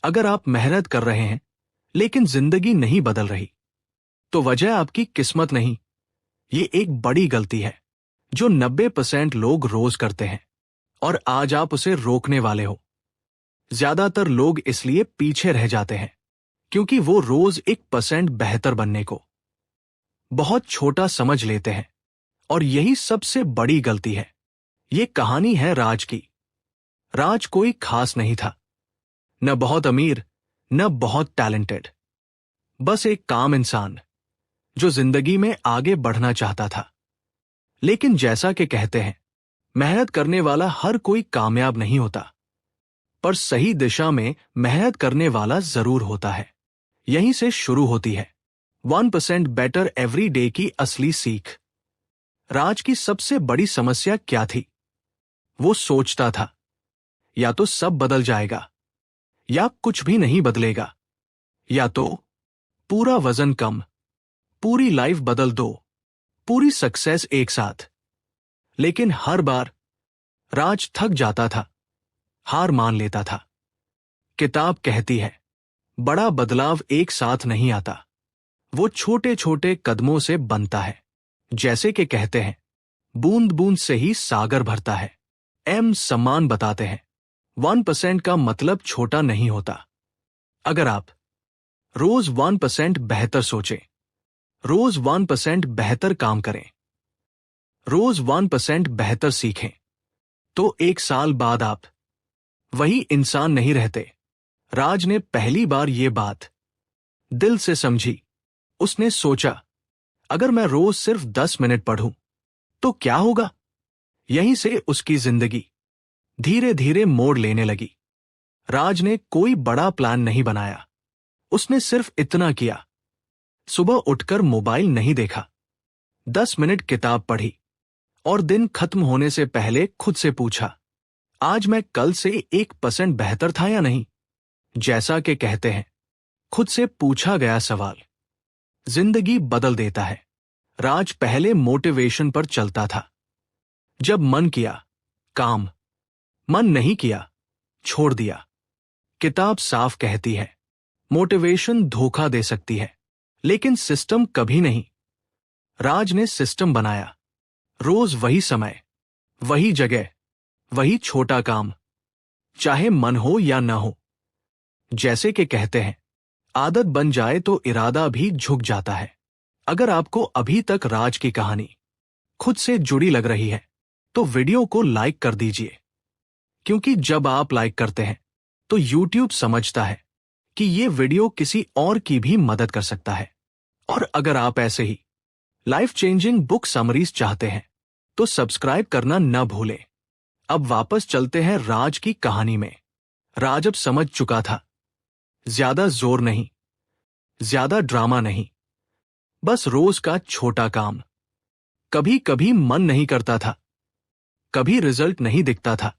अगर आप मेहनत कर रहे हैं लेकिन जिंदगी नहीं बदल रही, तो वजह आपकी किस्मत नहीं, ये एक बड़ी गलती है जो 90% लोग रोज करते हैं, और आज आप उसे रोकने वाले हो। ज्यादातर लोग इसलिए पीछे रह जाते हैं क्योंकि वो रोज 1% बेहतर बनने को बहुत छोटा समझ लेते हैं, और यही सबसे बड़ी गलती है। ये कहानी है राज की। राज कोई खास नहीं था, न बहुत अमीर न बहुत टैलेंटेड, बस एक काम इंसान जो जिंदगी में आगे बढ़ना चाहता था। लेकिन जैसा कि कहते हैं, मेहनत करने वाला हर कोई कामयाब नहीं होता, पर सही दिशा में मेहनत करने वाला जरूर होता है। यहीं से शुरू होती है 1% बेटर एवरी डे की असली सीख। राज की सबसे बड़ी समस्या क्या थी? वो सोचता था या तो सब बदल जाएगा, या कुछ भी नहीं बदलेगा, या तो पूरा वजन कम, पूरी लाइफ बदल दो, पूरी सक्सेस एक साथ। लेकिन हर बार राज थक जाता था, हार मान लेता था। किताब कहती है, बड़ा बदलाव एक साथ नहीं आता, वो छोटे छोटे कदमों से बनता है। जैसे कि कहते हैं, बूंद बूंद से ही सागर भरता है। सम्मान बताते हैं, 1% का मतलब छोटा नहीं होता। अगर आप रोज 1% बेहतर सोचें, रोज 1% बेहतर काम करें, रोज 1% बेहतर सीखें, तो एक साल बाद आप वही इंसान नहीं रहते। राज ने पहली बार ये बात दिल से समझी। उसने सोचा, अगर मैं रोज सिर्फ 10 मिनट पढूं तो क्या होगा? यहीं से उसकी जिंदगी धीरे धीरे मोड़ लेने लगी। राज ने कोई बड़ा प्लान नहीं बनाया, उसने सिर्फ इतना किया, सुबह उठकर मोबाइल नहीं देखा, 10 मिनट किताब पढ़ी, और दिन खत्म होने से पहले खुद से पूछा, आज मैं कल से 1% बेहतर था या नहीं? जैसा कि कहते हैं, खुद से पूछा गया सवाल जिंदगी बदल देता है। राज पहले मोटिवेशन पर चलता था। जब मन किया काम, मन नहीं किया छोड़ दिया। किताब साफ कहती है, मोटिवेशन धोखा दे सकती है, लेकिन सिस्टम कभी नहीं। राज ने सिस्टम बनाया, रोज वही समय, वही जगह, वही छोटा काम, चाहे मन हो या न हो। जैसे कि कहते हैं, आदत बन जाए तो इरादा भी झुक जाता है। अगर आपको अभी तक राज की कहानी खुद से जुड़ी लग रही है, तो वीडियो को लाइक कर दीजिए, क्योंकि जब आप लाइक करते हैं तो YouTube समझता है कि ये वीडियो किसी और की भी मदद कर सकता है। और अगर आप ऐसे ही लाइफ चेंजिंग बुक समरीज चाहते हैं, तो सब्सक्राइब करना न भूलें। अब वापस चलते हैं राज की कहानी में। राज अब समझ चुका था, ज्यादा जोर नहीं, ज्यादा ड्रामा नहीं, बस रोज का छोटा काम। कभी कभी मन नहीं करता था, कभी रिजल्ट नहीं दिखता था,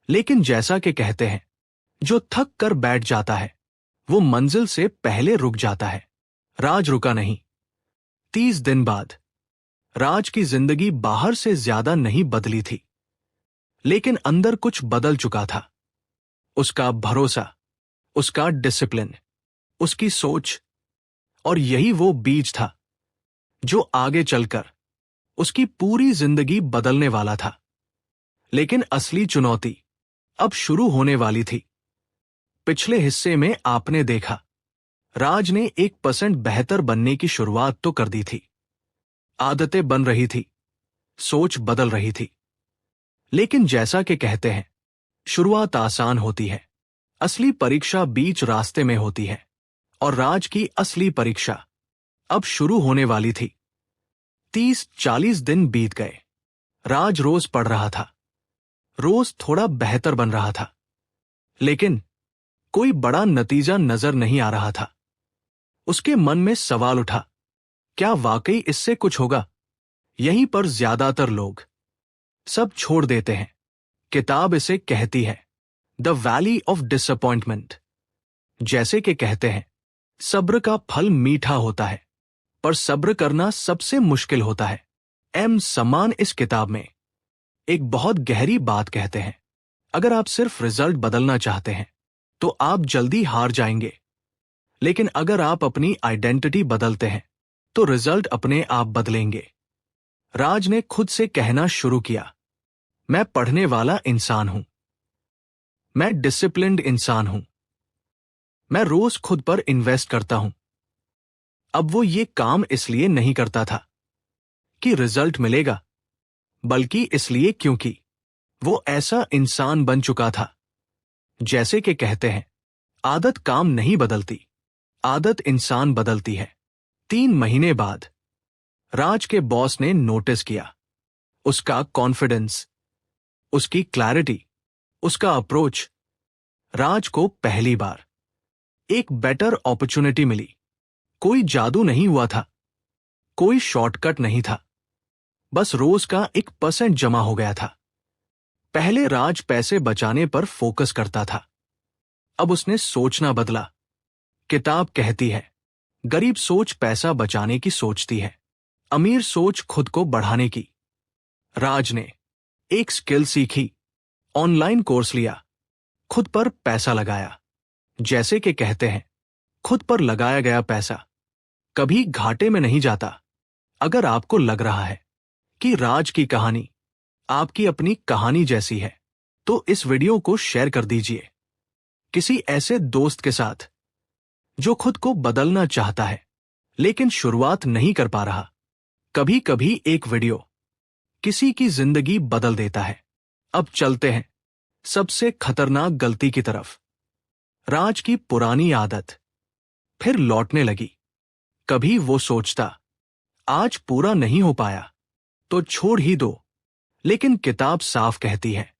लेकिन जैसा कि कहते हैं, जो थक कर बैठ जाता है वो मंजिल से पहले रुक जाता है। राज रुका नहीं। 30 दिन बाद राज की जिंदगी बाहर से ज्यादा नहीं बदली थी, लेकिन अंदर कुछ बदल चुका था। उसका भरोसा, उसका डिसिप्लिन, उसकी सोच, और यही वो बीज था जो आगे चलकर उसकी पूरी जिंदगी बदलने वाला था। लेकिन असली चुनौती अब शुरू होने वाली थी। पिछले हिस्से में आपने देखा, राज ने 1% बेहतर बनने की शुरुआत तो कर दी थी, आदतें बन रही थी, सोच बदल रही थी। लेकिन जैसा कि कहते हैं, शुरुआत आसान होती है, असली परीक्षा बीच रास्ते में होती है। और राज की असली परीक्षा अब शुरू होने वाली थी। 30-40 दिन बीत गए। राज रोज पढ़ रहा था, रोज थोड़ा बेहतर बन रहा था, लेकिन कोई बड़ा नतीजा नजर नहीं आ रहा था। उसके मन में सवाल उठा, क्या वाकई इससे कुछ होगा? यहीं पर ज्यादातर लोग सब छोड़ देते हैं। किताब इसे कहती है, द वैली ऑफ डिसअपॉइंटमेंट। जैसे कि कहते हैं, सब्र का फल मीठा होता है, पर सब्र करना सबसे मुश्किल होता है। सम्मान इस किताब में एक बहुत गहरी बात कहते हैं। अगर आप सिर्फ रिजल्ट बदलना चाहते हैं, तो आप जल्दी हार जाएंगे। लेकिन अगर आप अपनी आइडेंटिटी बदलते हैं तो रिजल्ट अपने आप बदलेंगे। राज ने खुद से कहना शुरू किया, मैं पढ़ने वाला इंसान हूं, मैं डिसिप्लिन्ड इंसान हूं, मैं रोज खुद पर इन्वेस्ट करता हूं। अब वो ये काम इसलिए नहीं करता था कि रिजल्ट मिलेगा, बल्कि इसलिए क्योंकि वो ऐसा इंसान बन चुका था। जैसे कि कहते हैं, आदत काम नहीं बदलती, आदत इंसान बदलती है। 3 महीने बाद राज के बॉस ने नोटिस किया, उसका कॉन्फिडेंस, उसकी क्लैरिटी, उसका अप्रोच। राज को पहली बार एक बेटर अपॉर्चुनिटी मिली। कोई जादू नहीं हुआ था, कोई शॉर्टकट नहीं था, बस रोज का 1% जमा हो गया था। पहले राज पैसे बचाने पर फोकस करता था, अब उसने सोचना बदला। किताब कहती है, गरीब सोच पैसा बचाने की सोचती है, अमीर सोच खुद को बढ़ाने की। राज ने एक स्किल सीखी, ऑनलाइन कोर्स लिया, खुद पर पैसा लगाया। जैसे कि कहते हैं, खुद पर लगाया गया पैसा कभी घाटे में नहीं जाता। अगर आपको लग रहा है कि राज की कहानी आपकी अपनी कहानी जैसी है, तो इस वीडियो को शेयर कर दीजिए किसी ऐसे दोस्त के साथ जो खुद को बदलना चाहता है लेकिन शुरुआत नहीं कर पा रहा। कभी कभी एक वीडियो किसी की जिंदगी बदल देता है। अब चलते हैं सबसे खतरनाक गलती की तरफ। राज की पुरानी आदत फिर लौटने लगी। कभी वो सोचता, आज पूरा नहीं हो पाया तो छोड़ ही दो, लेकिन किताब साफ कहती है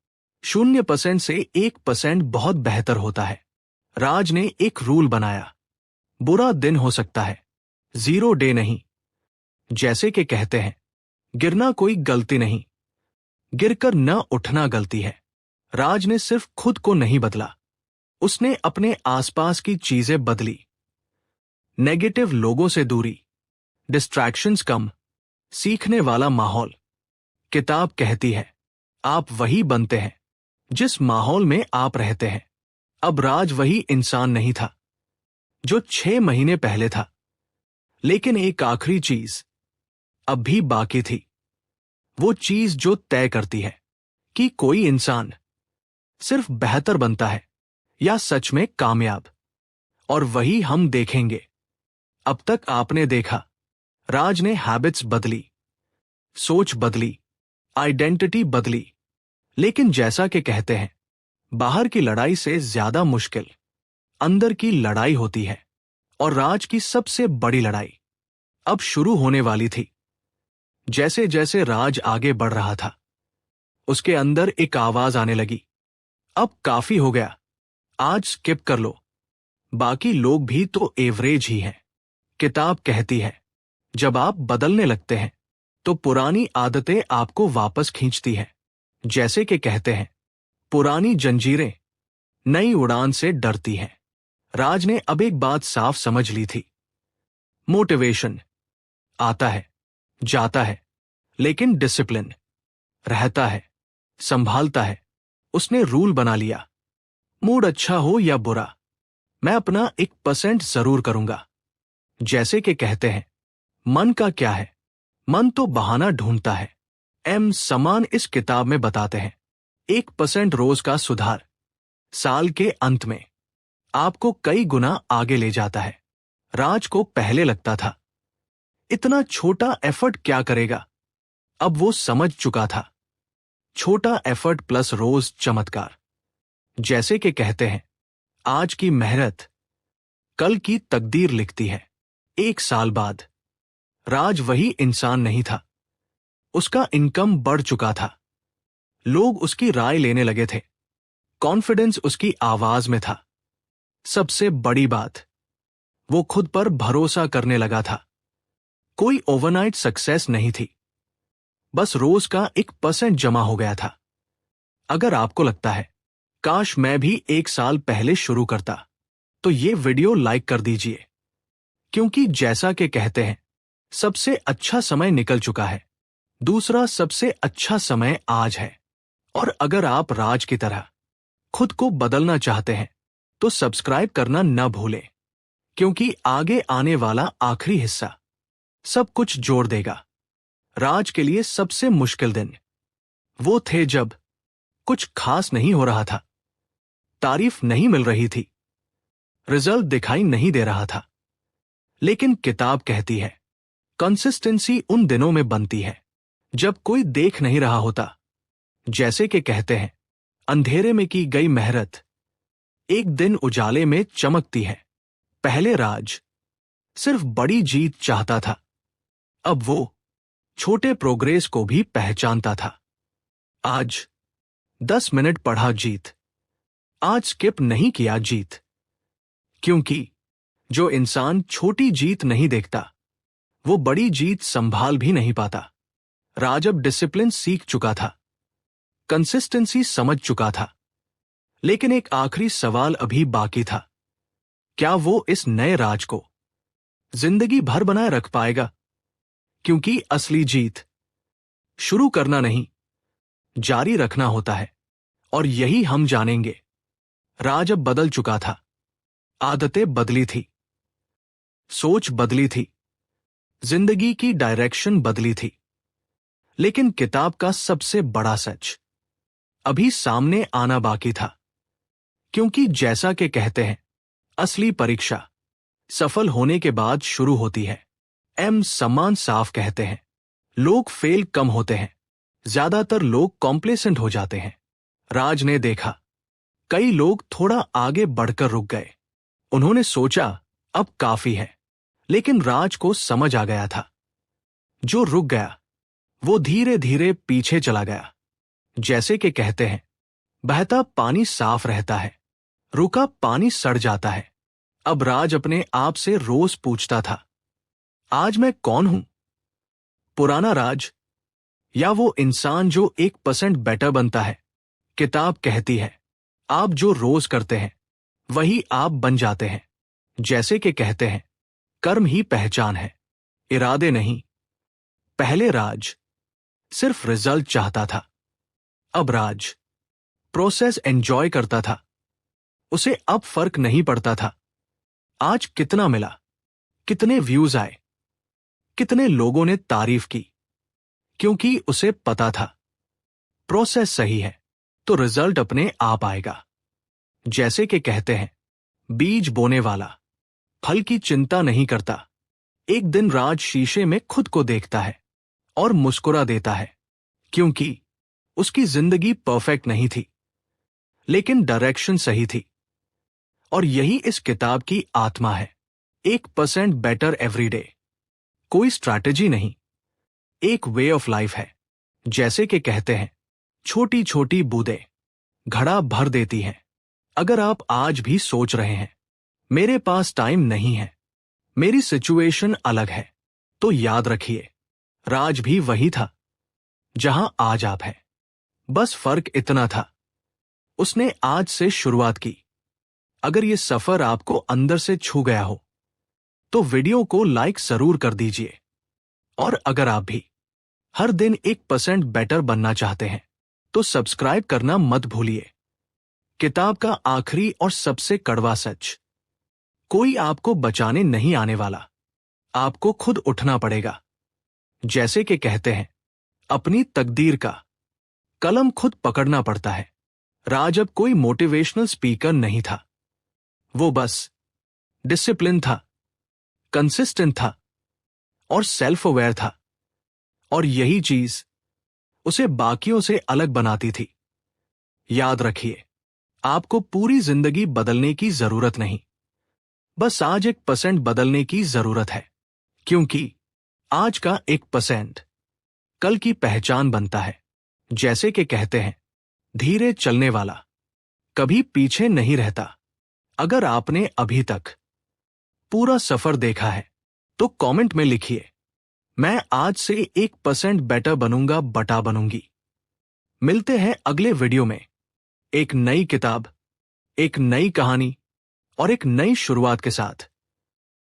0% से 1% बहुत बेहतर होता है। राज ने एक रूल बनाया, बुरा दिन हो सकता है, 0 डे नहीं। जैसे कि कहते हैं, गिरना कोई गलती नहीं, गिरकर न उठना गलती है। राज ने सिर्फ खुद को नहीं बदला, उसने अपने आसपास की चीजें बदली। नेगेटिव लोगों से दूरी, डिस्ट्रैक्शंस कम, सीखने वाला माहौल। किताब कहती है, आप वही बनते हैं जिस माहौल में आप रहते हैं। अब राज वही इंसान नहीं था जो 6 महीने पहले था, लेकिन एक आखिरी चीज अब भी बाकी थी। वो चीज जो तय करती है कि कोई इंसान सिर्फ बेहतर बनता है या सच में कामयाब। और वही हम देखेंगे। अब तक आपने देखा, राज ने हैबिट्स बदली, सोच बदली, आइडेंटिटी बदली, लेकिन जैसा कि कहते हैं, बाहर की लड़ाई से ज्यादा मुश्किल अंदर की लड़ाई होती है। और राज की सबसे बड़ी लड़ाई अब शुरू होने वाली थी। जैसे जैसे राज आगे बढ़ रहा था, उसके अंदर एक आवाज आने लगी, अब काफी हो गया, आज स्किप कर लो, बाकी लोग भी तो एवरेज ही हैं। किताब कहती है, जब आप बदलने लगते हैं तो पुरानी आदतें आपको वापस खींचती हैं। जैसे कि कहते हैं, पुरानी जंजीरें नई उड़ान से डरती हैं। राज ने अब एक बात साफ समझ ली थी, मोटिवेशन आता है, जाता है, लेकिन डिसिप्लिन रहता है, संभालता है। उसने रूल बना लिया, मूड अच्छा हो या बुरा, मैं अपना 1% जरूर करूंगा। जैसे कि कहते हैं, मन का क्या है, मन तो बहाना ढूंढता है। एम समान इस किताब में बताते हैं, 1% रोज का सुधार साल के अंत में आपको कई गुना आगे ले जाता है। राज को पहले लगता था, इतना छोटा एफर्ट क्या करेगा। अब वो समझ चुका था, छोटा एफर्ट प्लस रोज चमत्कार। जैसे कि कहते हैं, आज की मेहनत कल की तकदीर लिखती है। 1 साल बाद राज वही इंसान नहीं था, उसका इनकम बढ़ चुका था, लोग उसकी राय लेने लगे थे, कॉन्फिडेंस उसकी आवाज में था। सबसे बड़ी बात, वो खुद पर भरोसा करने लगा था। कोई ओवरनाइट सक्सेस नहीं थी, बस रोज का 1% जमा हो गया था। अगर आपको लगता है, काश मैं भी 1 साल पहले शुरू करता, तो ये वीडियो लाइक कर दीजिए, क्योंकि जैसा कि कहते हैं, सबसे अच्छा समय निकल चुका है, दूसरा सबसे अच्छा समय आज है। और अगर आप राज की तरह खुद को बदलना चाहते हैं, तो सब्सक्राइब करना न भूलें, क्योंकि आगे आने वाला आखिरी हिस्सा सब कुछ जोड़ देगा। राज के लिए सबसे मुश्किल दिन वो थे जब कुछ खास नहीं हो रहा था, तारीफ नहीं मिल रही थी, रिजल्ट दिखाई नहीं दे रहा था। लेकिन किताब कहती है कंसिस्टेंसी उन दिनों में बनती है जब कोई देख नहीं रहा होता। जैसे कि कहते हैं, अंधेरे में की गई मेहनत एक दिन उजाले में चमकती है। पहले राज सिर्फ बड़ी जीत चाहता था, अब वो छोटे प्रोग्रेस को भी पहचानता था। आज 10 मिनट पढ़ा जीत, आज स्किप नहीं किया जीत। क्योंकि जो इंसान छोटी जीत नहीं देखता, वो बड़ी जीत संभाल भी नहीं पाता। राज अब डिसिप्लिन सीख चुका था, कंसिस्टेंसी समझ चुका था, लेकिन एक आखिरी सवाल अभी बाकी था। क्या वो इस नए राज को जिंदगी भर बनाए रख पाएगा? क्योंकि असली जीत शुरू करना नहीं, जारी रखना होता है। और यही हम जानेंगे। राज अब बदल चुका था, आदतें बदली थी, सोच बदली थी, जिंदगी की डायरेक्शन बदली थी। लेकिन किताब का सबसे बड़ा सच अभी सामने आना बाकी था। क्योंकि जैसा कि कहते हैं, असली परीक्षा सफल होने के बाद शुरू होती है। सम्मान साफ कहते हैं, लोग फेल कम होते हैं, ज्यादातर लोग कॉम्प्लेसेंट हो जाते हैं। राज ने देखा, कई लोग थोड़ा आगे बढ़कर रुक गए। उन्होंने सोचा अब काफी है, लेकिन राज को समझ आ गया था, जो रुक गया वो धीरे धीरे पीछे चला गया। जैसे कि कहते हैं, बहता पानी साफ रहता है, रुका पानी सड़ जाता है। अब राज अपने आप से रोज पूछता था, आज मैं कौन हूं? पुराना राज या वो इंसान जो 1% बेटर बनता है? किताब कहती है, आप जो रोज करते हैं वही आप बन जाते हैं। जैसे कि कहते हैं, कर्म ही पहचान है, इरादे नहीं। पहले राज सिर्फ रिजल्ट चाहता था, अब राज प्रोसेस एंजॉय करता था। उसे अब फर्क नहीं पड़ता था आज कितना मिला, कितने व्यूज आए, कितने लोगों ने तारीफ की, क्योंकि उसे पता था प्रोसेस सही है तो रिजल्ट अपने आप आएगा। जैसे कि कहते हैं, बीज बोने वाला फल की चिंता नहीं करता। एक दिन राज शीशे में खुद को देखता है और मुस्कुरा देता है, क्योंकि उसकी जिंदगी परफेक्ट नहीं थी, लेकिन डायरेक्शन सही थी। और यही इस किताब की आत्मा है, 1% बेटर एवरी डे। कोई स्ट्रैटेजी नहीं, एक वे ऑफ लाइफ है। जैसे कि कहते हैं, छोटी छोटी बूंदें घड़ा भर देती हैं। अगर आप आज भी सोच रहे हैं, मेरे पास टाइम नहीं है, मेरी सिचुएशन अलग है, तो याद रखिए, राज भी वही था जहां आज आप हैं। बस फर्क इतना था, उसने आज से शुरुआत की। अगर ये सफर आपको अंदर से छू गया हो तो वीडियो को लाइक जरूर कर दीजिए। और अगर आप भी हर दिन 1% बेटर बनना चाहते हैं तो सब्सक्राइब करना मत भूलिए। किताब का आखिरी और सबसे कड़वा सच, कोई आपको बचाने नहीं आने वाला, आपको खुद उठना पड़ेगा। जैसे कि कहते हैं, अपनी तकदीर का कलम खुद पकड़ना पड़ता है। राज अब कोई मोटिवेशनल स्पीकर नहीं था, वो बस डिसिप्लिन था, कंसिस्टेंट था और सेल्फ अवेयर था। और यही चीज उसे बाकियों से अलग बनाती थी। याद रखिए, आपको पूरी जिंदगी बदलने की जरूरत नहीं, बस आज 1% बदलने की जरूरत है। क्योंकि आज का 1% कल की पहचान बनता है। जैसे कि कहते हैं, धीरे चलने वाला कभी पीछे नहीं रहता। अगर आपने अभी तक पूरा सफर देखा है तो कमेंट में लिखिए, मैं आज से 1% बेटर बनूंगा, बटा बनूंगी। मिलते हैं अगले वीडियो में, एक नई किताब, एक नई कहानी और एक नई शुरुआत के साथ।